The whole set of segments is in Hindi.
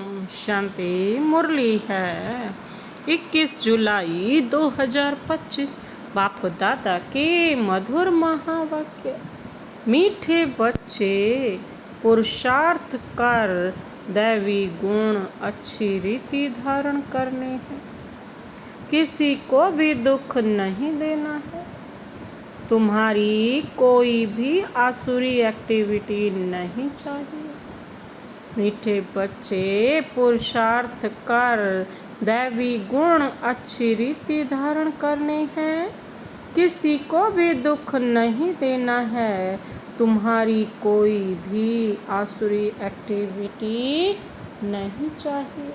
ओम शांति। मुरली है 21 जुलाई 2025। बाप दादा के मधुर महावाक्य। मीठे बच्चे, पुरुषार्थ कर दैवी गुण अच्छी रीति धारण करने हैं। किसी को भी दुख नहीं देना है। तुम्हारी कोई भी आसुरी एक्टिविटी नहीं चाहिए। मीठे बच्चे, पुरुषार्थ कर दैवी गुण अच्छी रीति धारण करने हैं। किसी को भी दुख नहीं देना है। तुम्हारी कोई भी आसुरी एक्टिविटी नहीं चाहिए।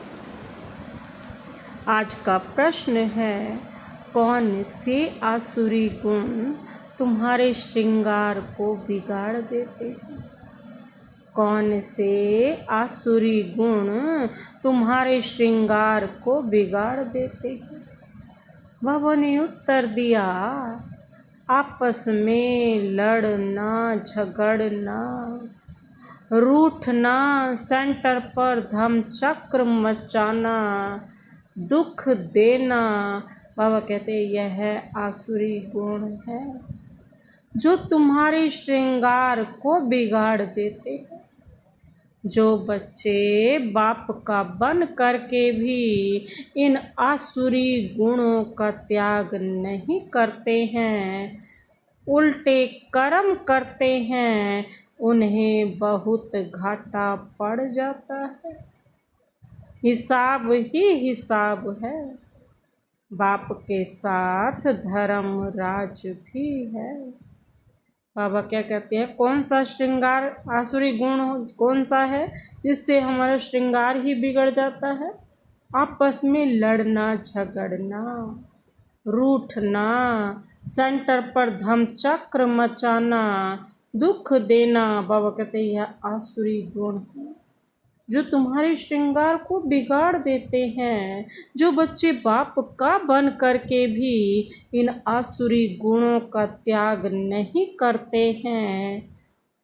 आज का प्रश्न है, कौन से आसुरी गुण तुम्हारे श्रृंगार को बिगाड़ देते हैं? कौन से आसुरी गुण तुम्हारे श्रृंगार को बिगाड़ देते हैं? बाबा ने उत्तर दिया, आपस में लड़ना, झगड़ना, रूठना, सेंटर पर धमचक्र मचाना, दुख देना। बाबा कहते यह आसुरी गुण है जो तुम्हारे श्रृंगार को बिगाड़ देते हैं। जो बच्चे बाप का बन करके भी इन आसुरी गुणों का त्याग नहीं करते हैं, उल्टे कर्म करते हैं, उन्हें बहुत घाटा पड़ जाता है। हिसाब ही हिसाब है। बाप के साथ धर्म राज भी है। बाबा क्या कहते हैं, कौन सा श्रृंगार आसुरी गुण कौन सा है जिससे हमारा श्रृंगार ही बिगड़ जाता है? आपस में लड़ना, झगड़ना, रूठना, सेंटर पर धमचक्र मचाना, दुख देना। बाबा कहते हैं यह आसुरी गुण है जो तुम्हारे श्रृंगार को बिगाड़ देते हैं। जो बच्चे बाप का बन करके भी इन आसुरी गुणों का त्याग नहीं करते हैं,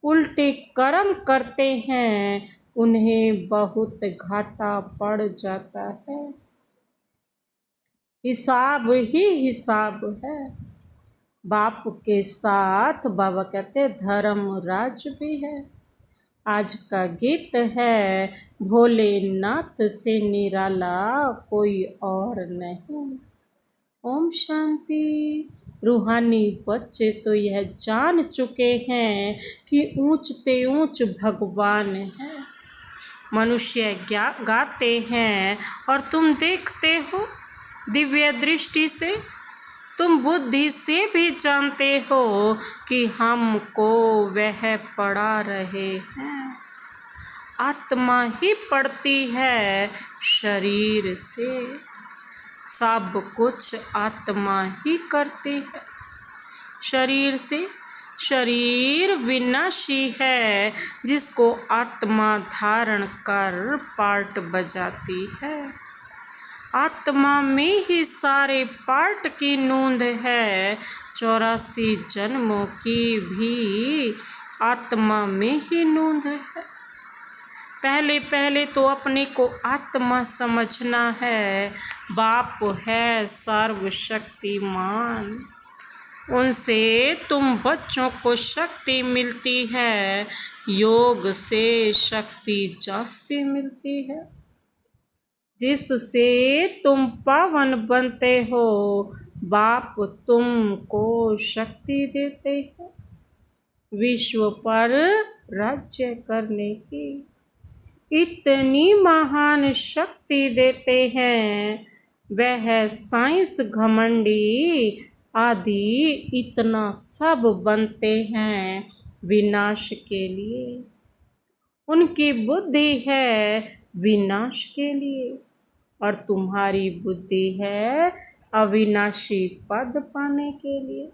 उल्टे कर्म करते हैं, उन्हें बहुत घाटा पड़ जाता है। हिसाब ही हिसाब है। बाप के साथ बाबा कहते धर्म राज भी है। आज का गीत है, भोलेनाथ से निराला कोई और नहीं। ओम शांति। रूहानी बच्चे तो यह जान चुके हैं कि ऊंचते ऊंच भगवान है। मनुष्य गाते हैं और तुम देखते हो दिव्य दृष्टि से। तुम बुद्धि से भी जानते हो कि हमको वह पढ़ा रहे हैं। आत्मा ही पढ़ती है शरीर से। सब कुछ आत्मा ही करती है शरीर से। शरीर विनाशी है जिसको आत्मा धारण कर पार्ट बजाती है। आत्मा में ही सारे पार्ट की नोंद है। 84 जन्मों की भी आत्मा में ही नोंद है। पहले पहले तो अपने को आत्मा समझना है। बाप है सर्वशक्तिमान, उनसे तुम बच्चों को शक्ति मिलती है। योग से शक्ति जास्ती मिलती है जिससे तुम पावन बनते हो। बाप तुमको शक्ति देते हैं विश्व पर राज्य करने की। इतनी महान शक्ति देते हैं। वह साइंस घमंडी आदि इतना सब बनते हैं विनाश के लिए। उनकी बुद्धि है विनाश के लिए और तुम्हारी बुद्धि है अविनाशी पद पाने के लिए।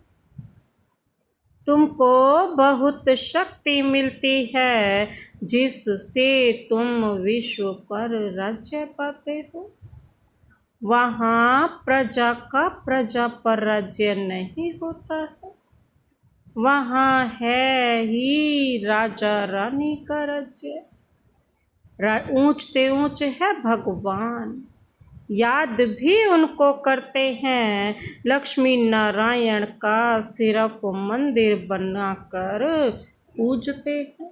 तुमको बहुत शक्ति मिलती है जिससे तुम विश्व पर राज्य पाते हो। वहाँ प्रजा का प्रजा पर राज्य नहीं होता है। वहाँ है ही राजा रानी का राज्य। ऊंचते ऊंच है भगवान, याद भी उनको करते हैं। लक्ष्मी नारायण का सिर्फ मंदिर बनाकर पूजते हैं।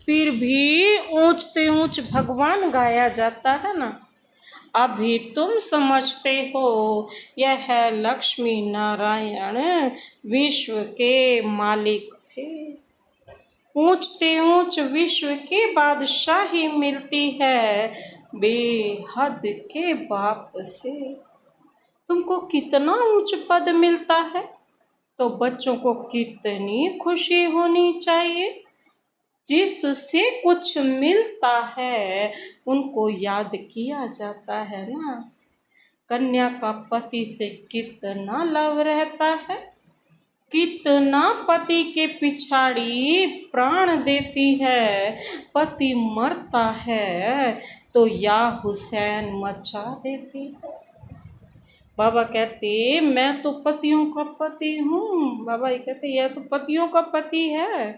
फिर भी ऊंचते ऊंच भगवान गाया जाता है ना। अभी तुम समझते हो यह लक्ष्मी नारायण विश्व के मालिक थे। ऊंचते ऊंच विश्व की बादशाही मिलती है बेहद के बाप से। तुमको कितना ऊंच पद मिलता है तो बच्चों को कितनी खुशी होनी चाहिए। जिससे कुछ मिलता है उनको याद किया जाता है ना। कन्या का पति से कितना लव रहता है, कितना पति के पिछाड़ी प्राण देती है। पति मरता है तो या हुसैन मचा देती है। बाबा कहते मैं तो पतियों का पति हूँ। बाबा ये कहते यह तो पतियों का पति है,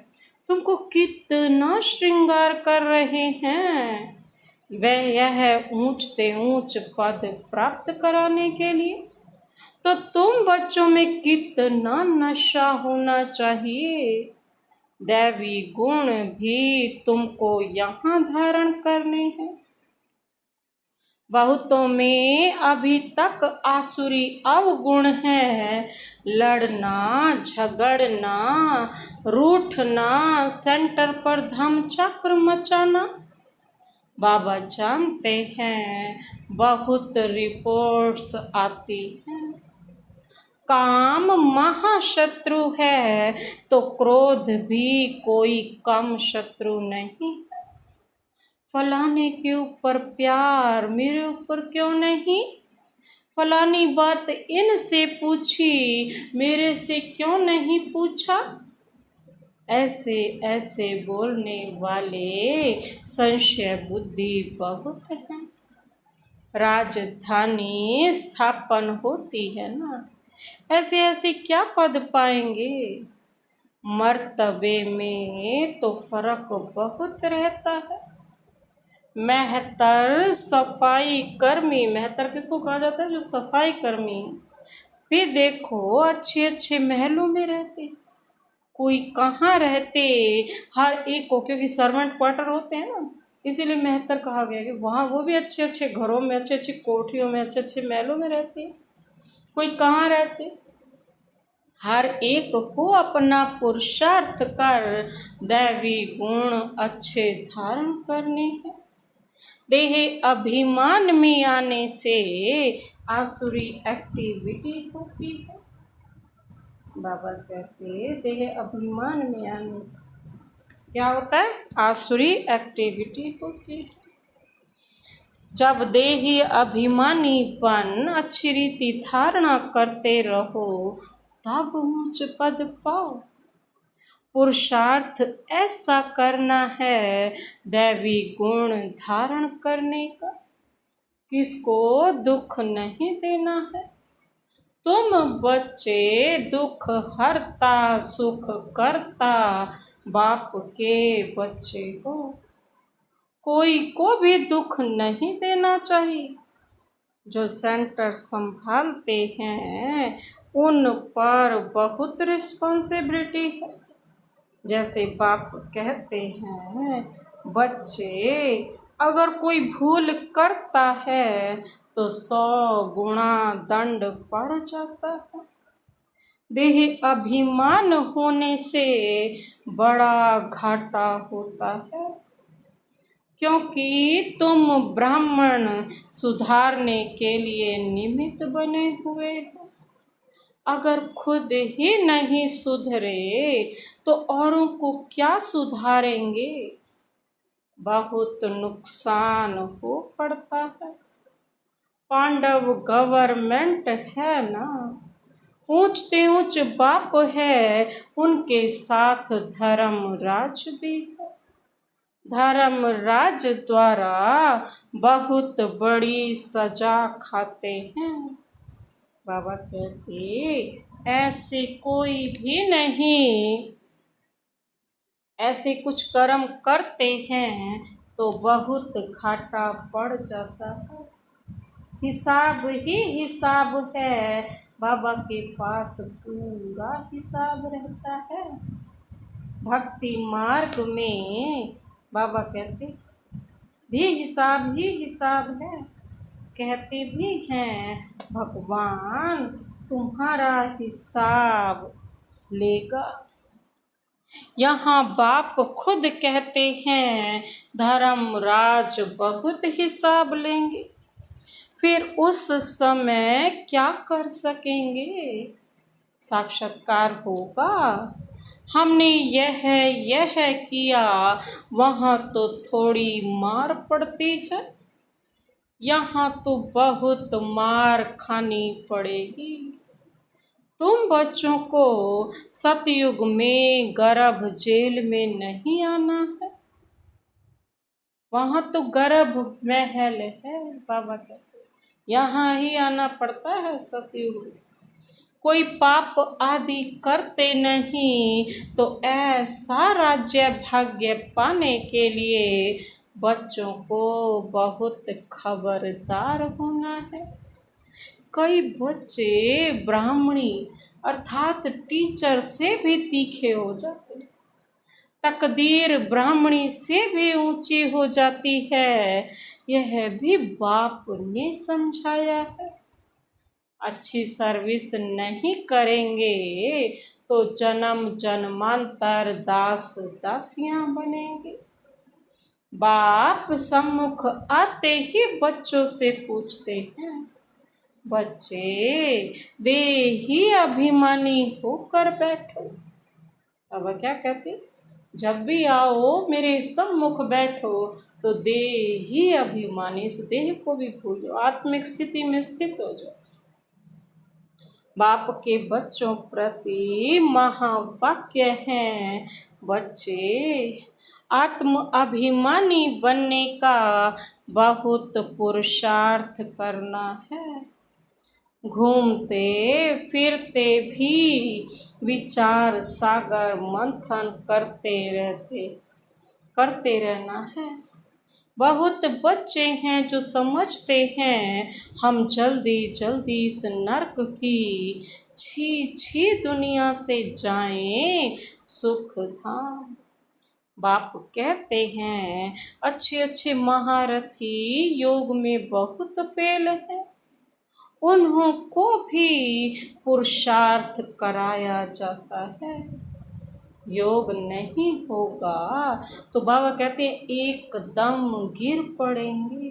तुमको कितना श्रृंगार कर रहे हैं। वह यह ऊंचते ऊंच पद प्राप्त कराने के लिए। तो तुम बच्चों में कितना नशा होना चाहिए। दैवी गुण भी तुमको यहाँ धारण करने हैं। बहुतों में अभी तक आसुरी अवगुण है। लड़ना, झगड़ना, रूठना, सेंटर पर धमचक्र मचाना। बाबा जानते हैं बहुत रिपोर्ट्स आती हैं। काम महाशत्रु है तो क्रोध भी कोई कम शत्रु नहीं। फलाने के ऊपर प्यार, मेरे ऊपर क्यों नहीं। फलानी बात इनसे पूछी, मेरे से क्यों नहीं पूछा। ऐसे ऐसे बोलने वाले संशय बुद्धि बहुत हैं। राजधानी स्थापन होती है ना, ऐसे ऐसे क्या पद पाएंगे। मर्तबे में तो फर्क बहुत रहता है। मेहतर सफाई कर्मी, मेहतर किसको कहा जाता है, जो सफाई कर्मी। फिर देखो अच्छे अच्छे महलों में रहते, कोई कहाँ रहते। हर एक को, क्योंकि सर्वेंट क्वार्टर होते हैं ना, इसीलिए मेहतर कहा गया कि वहाँ वो भी अच्छे अच्छे घरों में, अच्छे अच्छी कोठरियों में, अच्छे अच्छे महलों में रहते हैं। कोई कहाँ रहते। हर एक को अपना पुरुषार्थ कर दैवी गुण अच्छे धारण करने हैं। देह अभिमान में आने से आसुरी एक्टिविटी होती है। बाबा कहते देह अभिमान में आने से क्या होता है, आसुरी एक्टिविटी होती है। जब देही अभिमानीपन अच्छी रीति धारणा करते रहो तब ऊंच पद पाओ। पुरुषार्थ ऐसा करना है दैवी गुण धारण करने का। किसको दुख नहीं देना है। तुम बच्चे दुख हरता सुख करता बाप के बच्चे हो। कोई को भी दुख नहीं देना चाहिए। जो सेंटर संभालते हैं उन पर बहुत रिस्पॉन्सिबिलिटी है। जैसे बाप कहते हैं बच्चे अगर कोई भूल करता है तो 100 गुना दंड पड़ जाता है। देह अभिमान होने से बड़ा घाटा होता है, क्योंकि तुम ब्राह्मण सुधारने के लिए निमित्त बने हुए हो। अगर खुद ही नहीं सुधरे तो औरों को क्या सुधारेंगे। बहुत नुकसान हो पड़ता है। पांडव गवर्नमेंट है ना, ऊंचते ऊंच बाप है, उनके साथ धर्मराज भी है। धर्मराज द्वारा बहुत बड़ी सजा खाते हैं। बाबा कहते ऐसे कोई भी नहीं, ऐसे कुछ कर्म करते हैं तो बहुत घाटा पड़ जाता है। हिसाब ही हिसाब है, बाबा के पास पूरा हिसाब रहता है। भक्ति मार्ग में बाबा कहते भी हिसाब ही हिसाब है, कहते भी हैं भगवान तुम्हारा हिसाब लेगा। यहाँ बाप खुद कहते हैं धर्मराज बहुत हिसाब लेंगे, फिर उस समय क्या कर सकेंगे। साक्षात्कार होगा, हमने यह किया, वहाँ तो थोड़ी मार पड़ती है, यहाँ तो बहुत मार खानी पड़ेगी। तुम बच्चों को सतयुग में गर्भ जेल में नहीं आना है, वहाँ तो गर्भ महल है। बाबा कहते यहाँ ही आना पड़ता है सतयुग में। कोई पाप आदि करते नहीं तो ऐसा राज्य भाग्य पाने के लिए बच्चों को बहुत खबरदार होना है। कई बच्चे ब्राह्मणी अर्थात टीचर से भी तीखे हो जाते, तकदीर ब्राह्मणी से भी ऊंची हो जाती है, यह भी बाप ने समझाया है। अच्छी सर्विस नहीं करेंगे तो जन्म जन्मांतर दास दासियां बनेंगे। बाप सम्मुख आते ही बच्चों से पूछते हैं, बच्चे देही अभिमानी होकर बैठो। अब क्या कहते, जब भी आओ मेरे सम्मुख बैठो तो देही अभिमानी, इस देह को भी भूल जाओ, आत्मिक स्थिति में स्थित हो जाओ। बाप के बच्चों प्रति महावाक्य हैं, बच्चे आत्म अभिमानी बनने का बहुत पुरुषार्थ करना है। घूमते फिरते भी विचार सागर मंथन करते रहना है। बहुत बच्चे हैं जो समझते हैं हम जल्दी जल्दी इस नरक की छी दुनिया से जाएं सुख धाम। बाप कहते हैं अच्छे महारथी योग में बहुत फेल हैं, उन्हों को भी पुरुषार्थ कराया जाता है। योग नहीं होगा तो बाबा कहते हैं एकदम गिर पड़ेंगे।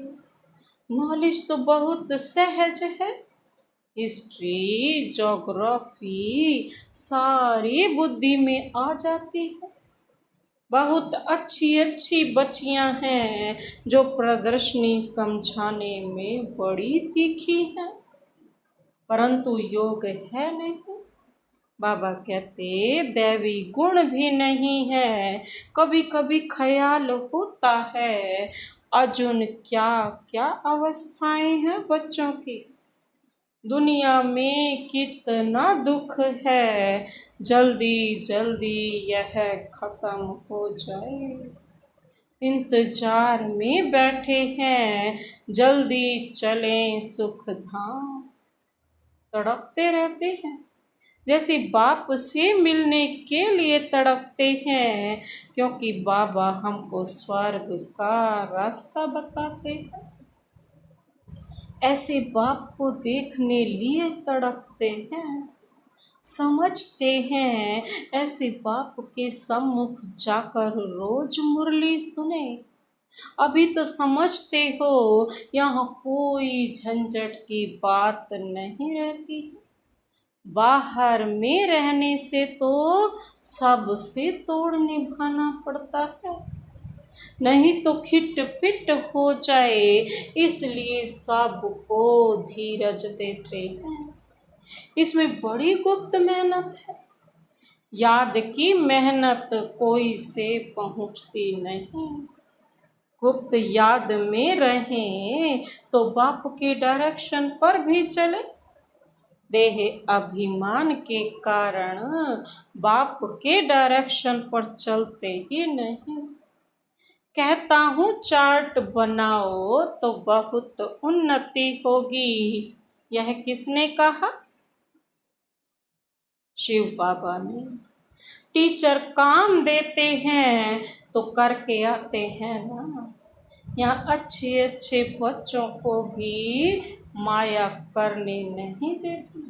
नॉलेज तो बहुत सहज है, हिस्ट्री ज्योग्राफी सारी बुद्धि में आ जाती है। बहुत अच्छी बच्चियां हैं जो प्रदर्शनी समझाने में बड़ी तीखी हैं, परंतु योग है नहीं। बाबा कहते दैवी गुण भी नहीं है। कभी कभी ख्याल होता है अर्जुन क्या क्या अवस्थाएं हैं बच्चों की, दुनिया में कितना दुख है, जल्दी जल्दी यह खत्म हो जाए। इंतजार में बैठे हैं जल्दी चलें सुख धाम। तड़पते रहते हैं जैसे बाप से मिलने के लिए तड़पते हैं, क्योंकि बाबा हमको स्वर्ग का रास्ता बताते हैं। ऐसे बाप को देखने लिए तड़पते हैं, समझते हैं ऐसे बाप के सम्मुख जाकर रोज मुरली सुने। अभी तो समझते हो यहाँ कोई झंझट की बात नहीं रहती, बाहर में रहने से तो सबसे तोड़ निभाना पड़ता है, नहीं तो खिट पिट हो जाए, इसलिए सबको धीरज देते हैं। इसमें बड़ी गुप्त मेहनत है, याद की मेहनत कोई से पहुंचती नहीं। गुप्त याद में रहें तो बाप के डायरेक्शन पर भी चले। देह अभिमान के कारण बाप के डायरेक्शन पर चलते ही नहीं। कहता हूँ चार्ट बनाओ तो बहुत उन्नति होगी। यह किसने कहा? शिव बाबा ने। टीचर काम देते हैं तो करके आते हैं ना। यहाँ अच्छे अच्छे बच्चों को भी माया करने नहीं देती।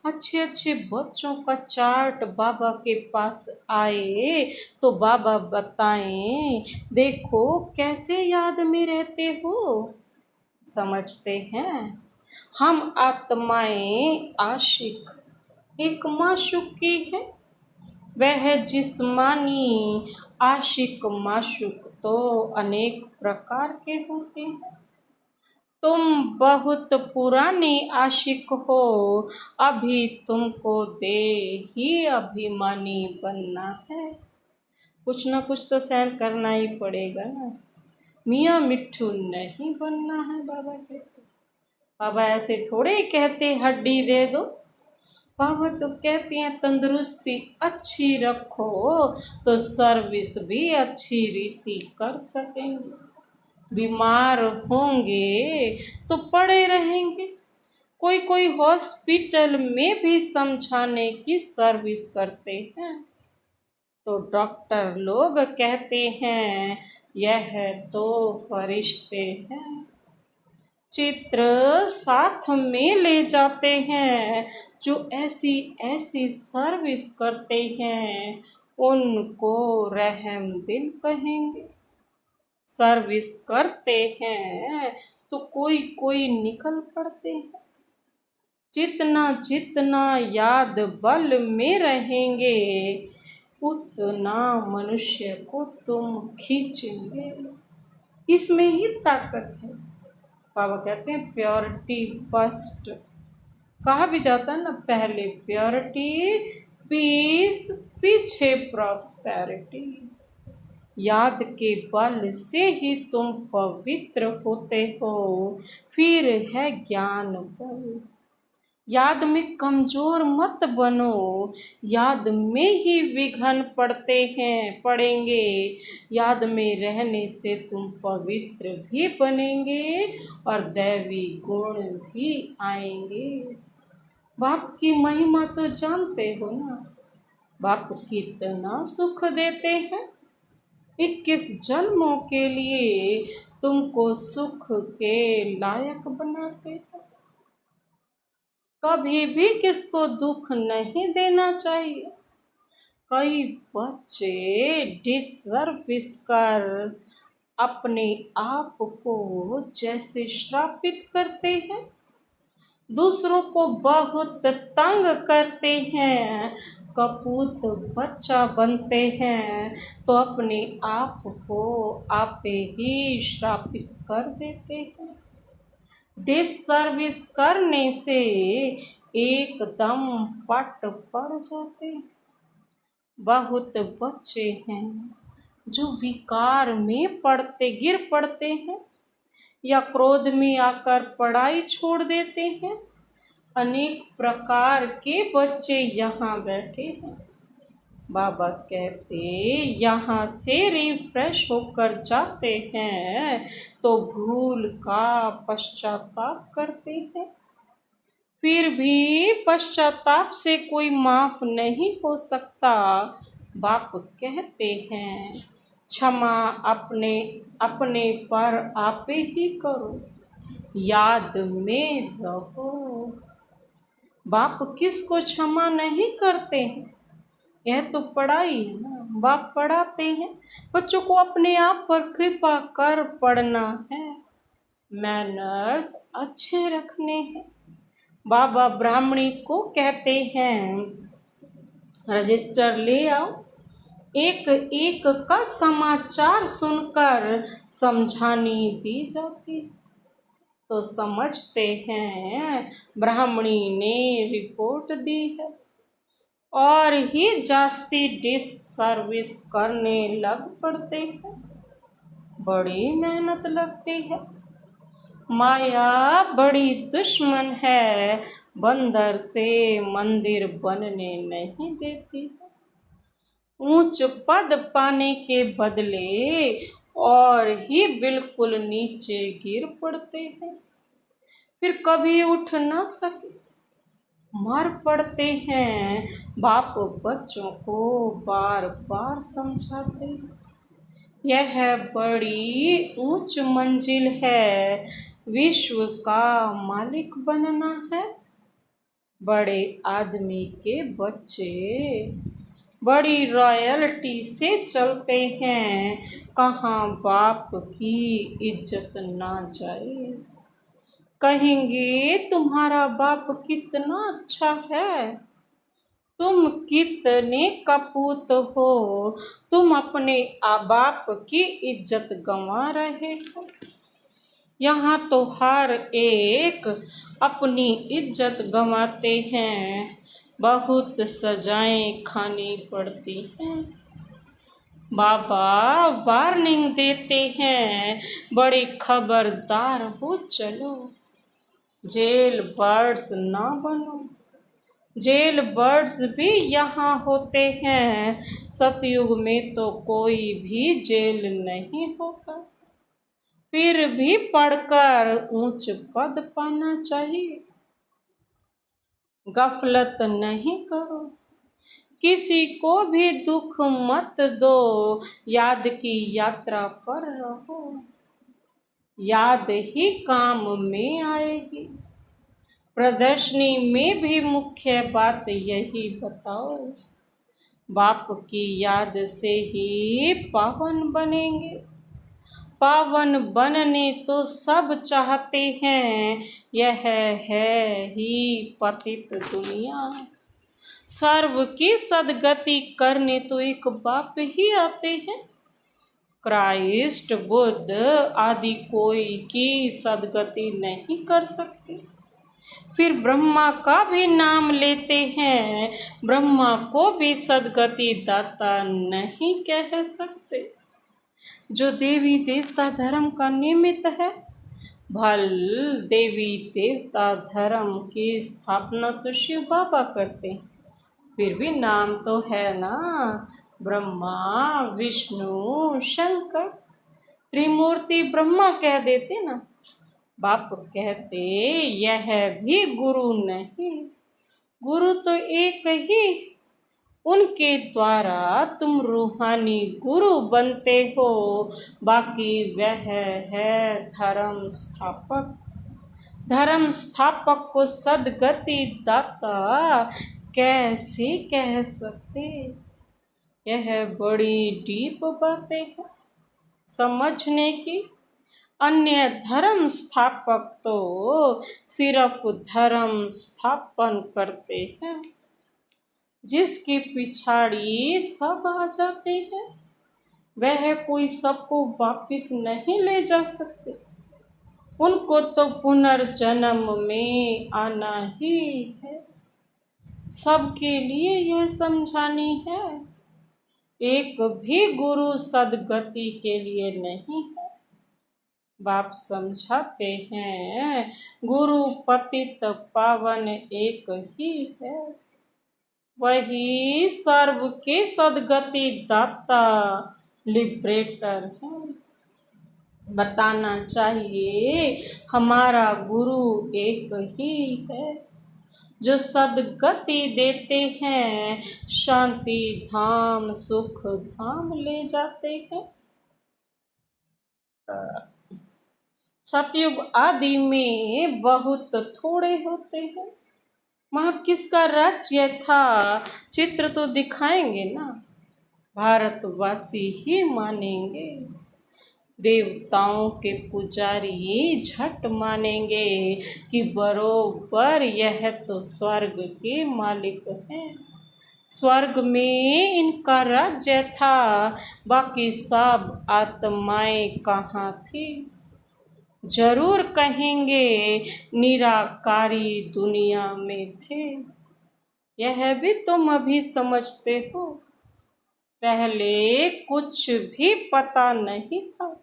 अच्छे अच्छे बच्चों का चार्ट बाबा के पास आए तो बाबा बताएं, देखो कैसे याद में रहते हो। समझते हैं हम आत्माएं आशिक एक माशूक की है। वह जिस्मानी आशिक माशूक तो अनेक प्रकार के होते हैं। तुम बहुत पुरानी आशिक हो, अभी तुमको देही अभिमानी बनना है। कुछ ना कुछ तो सहन करना ही पड़ेगा ना। मियाँ मिट्ठू नहीं बनना है बाबा कहते। बाबा ऐसे थोड़े ही कहते हड्डी दे दो। बाबा तो कहते हैं तंदुरुस्ती अच्छी रखो तो सर्विस भी अच्छी रीति कर सकेंगे। बीमार होंगे तो पड़े रहेंगे। कोई कोई हॉस्पिटल में भी समझाने की सर्विस करते हैं। तो डॉक्टर लोग कहते हैं यह तो फरिश्ते हैं। चित्र साथ में ले जाते हैं। जो ऐसी ऐसी सर्विस करते हैं उनको रहम दिल कहेंगे। सर्विस करते हैं तो कोई कोई निकल पड़ते हैं। जितना जितना याद बल में रहेंगे उतना मनुष्य को तुम खींचेंगे। इसमें ही ताकत है। बाबा कहते हैं प्योरिटी फर्स्ट। कहा भी जाता है ना, पहले प्योरिटी पीस पीछे प्रॉस्पेरिटी। याद के बल से ही तुम पवित्र होते हो, फिर है ज्ञान बल। याद में कमजोर मत बनो। याद में ही विघ्न पड़ेंगे। याद में रहने से तुम पवित्र भी बनेंगे और दैवी गुण भी आएंगे। बाप की महिमा तो जानते हो ना। बाप कितना सुख देते हैं। 21 जन्मों के लिए तुमको सुख के लायक बनाते हैं। कभी भी किसको दुख नहीं देना चाहिए। कई बच्चे डिसर्विस कर अपने आप को जैसे श्रापित करते हैं, दूसरों को बहुत तंग करते हैं, कपूत बच्चा बनते हैं तो अपने आप को आपे ही श्रापित कर देते हैं। डिसर्विस करने से एकदम पट पड़ जाते हैं। बहुत बच्चे हैं जो विकार में गिर पड़ते हैं या क्रोध में आकर पढ़ाई छोड़ देते हैं। अनेक प्रकार के बच्चे यहाँ बैठे हैं। बाबा कहते यहाँ से रिफ्रेश होकर जाते हैं तो भूल का पश्चाताप करते हैं। फिर भी पश्चाताप से कोई माफ नहीं हो सकता। बाप कहते हैं क्षमा अपने अपने पर आपे ही करो, याद में रहो। बाप किसको क्षमा नहीं करते हैं। यह तो पढ़ाई है ना। बाप पढ़ाते हैं बच्चों को अपने आप पर कृपा कर पढ़ना है। मैनर्स अच्छे रखने हैं। बाबा ब्राह्मणी को कहते हैं रजिस्टर ले आओ। एक एक का समाचार सुनकर समझानी दी जाती तो समझते हैं ब्राह्मणी ने रिपोर्ट दी है और ही जास्ती डिसर्विस करने लग पड़ते हैं। बड़ी मेहनत लगती है। माया बड़ी दुश्मन है, बंदर से मंदिर बनने नहीं देती है। ऊंच पद पाने के बदले और ही बिल्कुल नीचे गिर पड़ते हैं, फिर कभी उठ न सके मर पड़ते हैं। बाप बच्चों को बार बार समझाते हैं, यह बड़ी ऊंच मंजिल है, विश्व का मालिक बनना है। बड़े आदमी के बच्चे बड़ी रॉयल्टी से चलते हैं, कहाँ बाप की इज्जत ना जाए। कहेंगे तुम्हारा बाप कितना अच्छा है, तुम कितने कपूत हो, तुम अपने बाप की इज्जत गंवा रहे हो। यहाँ तो हर एक अपनी इज्जत गंवाते हैं, बहुत सजाएं खानी पड़ती हैं। बाबा वार्निंग देते हैं, बड़े खबरदार हो चलो, जेल बर्ड्स ना बनो। जेल बर्ड्स भी यहाँ होते हैं, सतयुग में तो कोई भी जेल नहीं होता। फिर भी पढ़कर ऊंच पद पाना चाहिए। गफलत नहीं करो, किसी को भी दुख मत दो, याद की यात्रा पर रहो, याद ही काम में आएगी। प्रदर्शनी में भी मुख्य बात यही बताओ, बाप की याद से ही पावन बनेंगे। पावन बनने तो सब चाहते हैं, यह है ही पतित दुनिया। सर्व की सदगति करने तो एक बाप ही आते हैं, क्राइस्ट बुद्ध आदि कोई की सदगति नहीं कर सकते। फिर ब्रह्मा का भी नाम लेते हैं, ब्रह्मा को भी सदगति दाता नहीं कह सकते। जो देवी देवता धर्म का निमित्त है, भल देवी देवता धर्म की स्थापना तो शिव बाबा करते हैं, फिर भी नाम तो है ना, ब्रह्मा विष्णु शंकर। त्रिमूर्ति ब्रह्मा कह देते ना, बाप कहते यह भी गुरु नहीं, गुरु तो एक ही, उनके द्वारा तुम रूहानी गुरु बनते हो, बाकी वह है धर्म स्थापक। धर्म स्थापक को सदगति दाता कैसे कह सकते, यह बड़ी डीप बातें हैं समझने की। अन्य धर्म स्थापक तो सिर्फ धर्म स्थापन करते हैं, जिसकी पिछाड़ी सब आ जाते हैं, वह कोई सबको वापिस नहीं ले जा सकते। उनको तो पुनर्जन्म में आना ही है। सबके लिए यह समझानी है, एक भी गुरु सदगति के लिए नहीं है। बाप समझाते हैं, गुरु पतित पावन एक ही है, वही सर्व के सदगति दाता लिबरेटर है। बताना चाहिए हमारा गुरु एक ही है, जो सदगति देते हैं, शांति धाम सुख धाम ले जाते हैं। सतयुग आदि में बहुत थोड़े होते हैं। वह किसका राज्य था, चित्र तो दिखाएंगे ना, भारतवासी ही मानेंगे। देवताओं के पुजारी झट मानेंगे कि बरोबर यह तो स्वर्ग के मालिक हैं। स्वर्ग में इनका राज्य था, बाकी सब आत्माएं कहाँ थी। जरूर कहेंगे निराकारी दुनिया में थे। यह भी तुम अभी समझते हो, पहले कुछ भी पता नहीं था।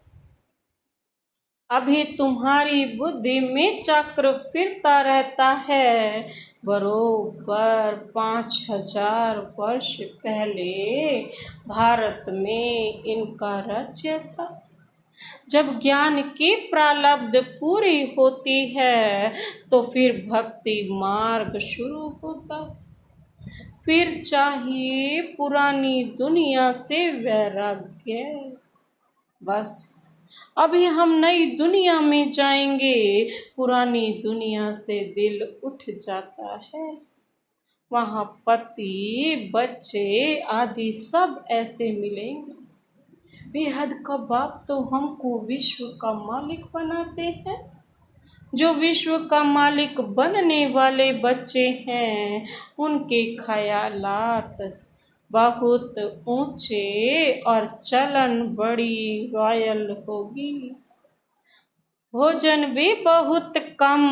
अभी तुम्हारी बुद्धि में चक्र फिरता रहता है, बरोबर 5000 वर्ष पहले भारत में इनका राज्य था। जब ज्ञान की प्रारब्ध पूरी होती है तो फिर भक्ति मार्ग शुरू होता। फिर चाहिए पुरानी दुनिया से वैराग्य। बस अभी हम नई दुनिया में जाएंगे, पुरानी दुनिया से दिल उठ जाता है। वहाँ पति बच्चे आदि सब ऐसे मिलेंगे। बेहद का बाप तो हमको विश्व का मालिक बनाते हैं। जो विश्व का मालिक बनने वाले बच्चे हैं, उनके ख्यालात बहुत ऊंचे और चलन बड़ी रॉयल होगी। भोजन भी बहुत कम,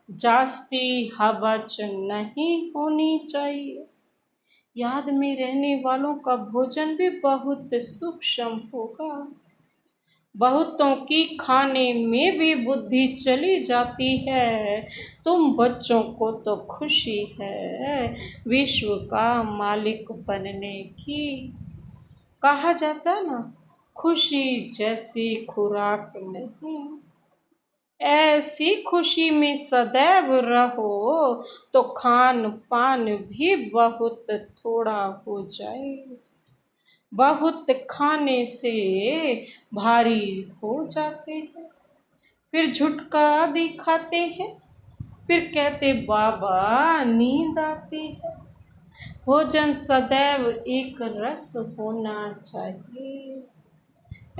जास्ती हवच नहीं होनी चाहिए। याद में रहने वालों का भोजन भी बहुत सूक्ष्म होगा। बहुतों की खाने में भी बुद्धि चली जाती है। तुम बच्चों को तो खुशी है विश्व का मालिक बनने की। कहा जाता ना, खुशी जैसी खुराक नहीं। ऐसी खुशी में सदैव रहो तो खान पान भी बहुत थोड़ा हो जाए। बहुत खाने से भारी हो जाते हैं, फिर झुटका दिखाते हैं, फिर कहते बाबा नींद आती है। भोजन सदैव एक रस होना चाहिए।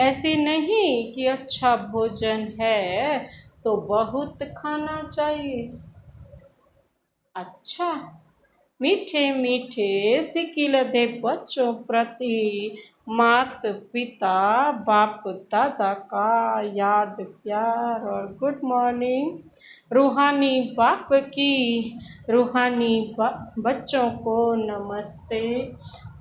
ऐसे नहीं कि अच्छा भोजन है तो बहुत खाना चाहिए। अच्छा मीठे मीठे सिकिलधे बच्चों प्रति मात पिता बाप दादा का याद प्यार और गुड मॉर्निंग। रूहानी बाप की रूहानी बच्चों को नमस्ते।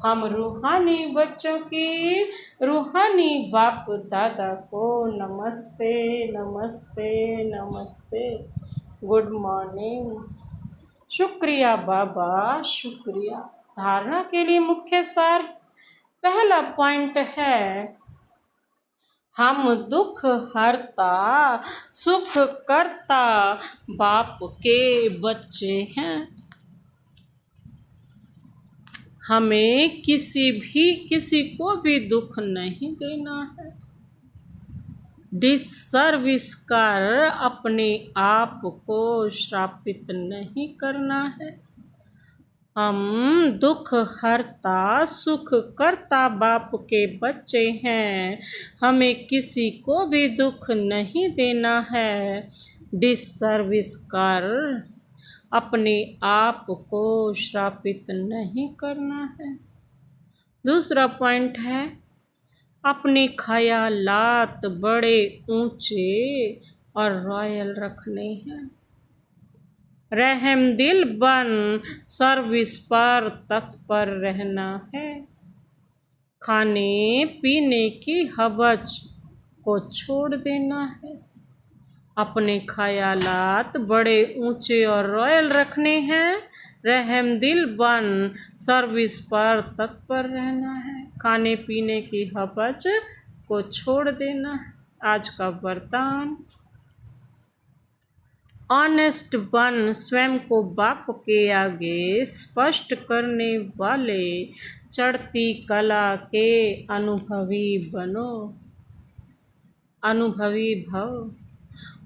हम रूहानी बच्चों की रूहानी बाप दादा को नमस्ते नमस्ते नमस्ते। Good morning. शुक्रिया बाबा, शुक्रिया। धारणा के लिए मुख्य सार। पहला पॉइंट है, हम दुख हरता सुख करता बाप के बच्चे हैं। हमें किसी को भी दुख नहीं देना है। डिसर्विस कर अपने आप को श्रापित नहीं करना है। हम दुख हरता सुख करता बाप के बच्चे हैं। हमें किसी को भी दुख नहीं देना है। डिसर्विस कर अपने आप को श्रापित नहीं करना है। दूसरा पॉइंट है, अपने ख्यालात बड़े ऊंचे और रॉयल रखने हैं। रहम दिल बन सर्विस पर तत्पर रहना है। खाने पीने की हवस को छोड़ देना है। अपने ख्यालात बड़े ऊंचे और रॉयल रखने हैं। रहम दिल बन सर्विस पर तत्पर रहना है। खाने पीने की हवस को छोड़ देना है। आज का वरदान, ऑनेस्ट बन स्वयं को बाप के आगे स्पष्ट करने वाले चढ़ती कला के अनुभवी बनो। अनुभवी भव।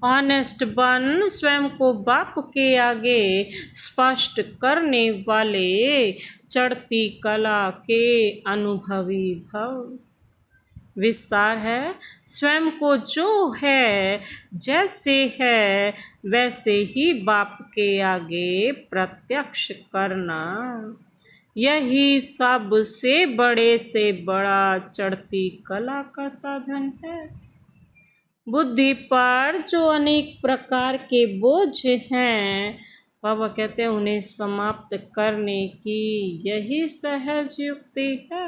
ऑनेस्ट बन स्वयं को बाप के आगे स्पष्ट करने वाले चढ़ती कला के अनुभवी भव। विस्तार है, स्वयं को जो है जैसे है वैसे ही बाप के आगे प्रत्यक्ष करना, यही सबसे बड़े से बड़ा चढ़ती कला का साधन है। बुद्धि पर जो अनेक प्रकार के बोझ हैं, बाबा कहते हैं उन्हें समाप्त करने की यही सहज युक्ति है।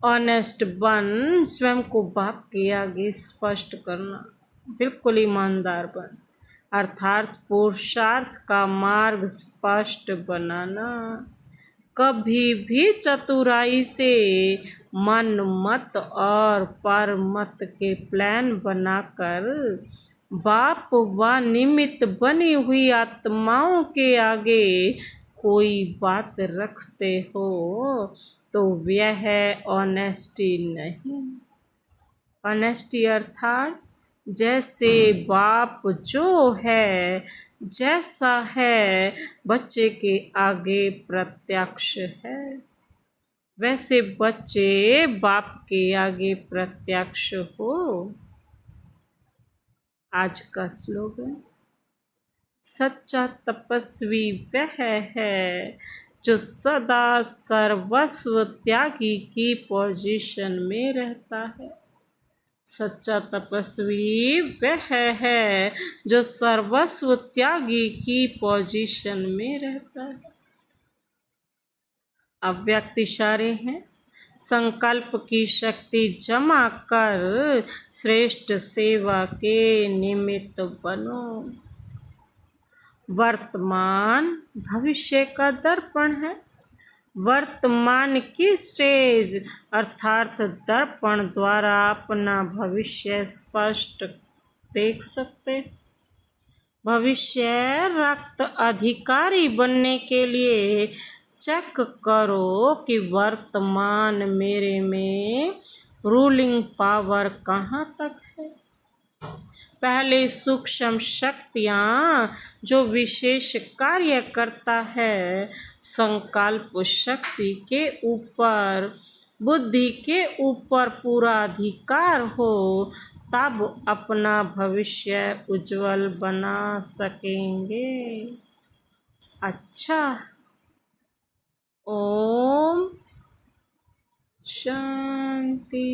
ऑनेस्ट बन स्वयं को बाप के आगे स्पष्ट करना, बिल्कुल ईमानदार बन, अर्थात पुरुषार्थ का मार्ग स्पष्ट बनाना। कभी भी चतुराई से मन मत और पर मत के प्लान बनाकर बाप व निमित्त बनी हुई आत्माओं के आगे कोई बात रखते हो तो यह ऑनेस्टी नहीं। ऑनेस्टी अर्थात जैसे बाप जो है, जैसा है बच्चे के आगे प्रत्यक्ष है, वैसे बच्चे बाप के आगे प्रत्यक्ष हो। आज का स्लोगन, सच्चा तपस्वी वह है जो सदा सर्वस्व त्यागी की पोजीशन में रहता है। सच्चा तपस्वी वह है जो सर्वस्व त्यागी की पोजीशन में रहता है। अव्यक्त इशारे हैं। संकल्प की शक्ति जमा कर श्रेष्ठ सेवा के निमित्त बनो। वर्तमान भविष्य का दर्पण है। वर्तमान की स्टेज अर्थात दर्पण द्वारा अपना भविष्य स्पष्ट देख सकते। भविष्य रक्त अधिकारी बनने के लिए चेक करो कि वर्तमान मेरे में रूलिंग पावर कहाँ तक है। पहले सूक्ष्म शक्तियाँ जो विशेष कार्य करता है, संकल्प शक्ति के ऊपर, बुद्धि के ऊपर पूरा अधिकार हो, तब अपना भविष्य उज्जवल बना सकेंगे। अच्छा, ओम शांति।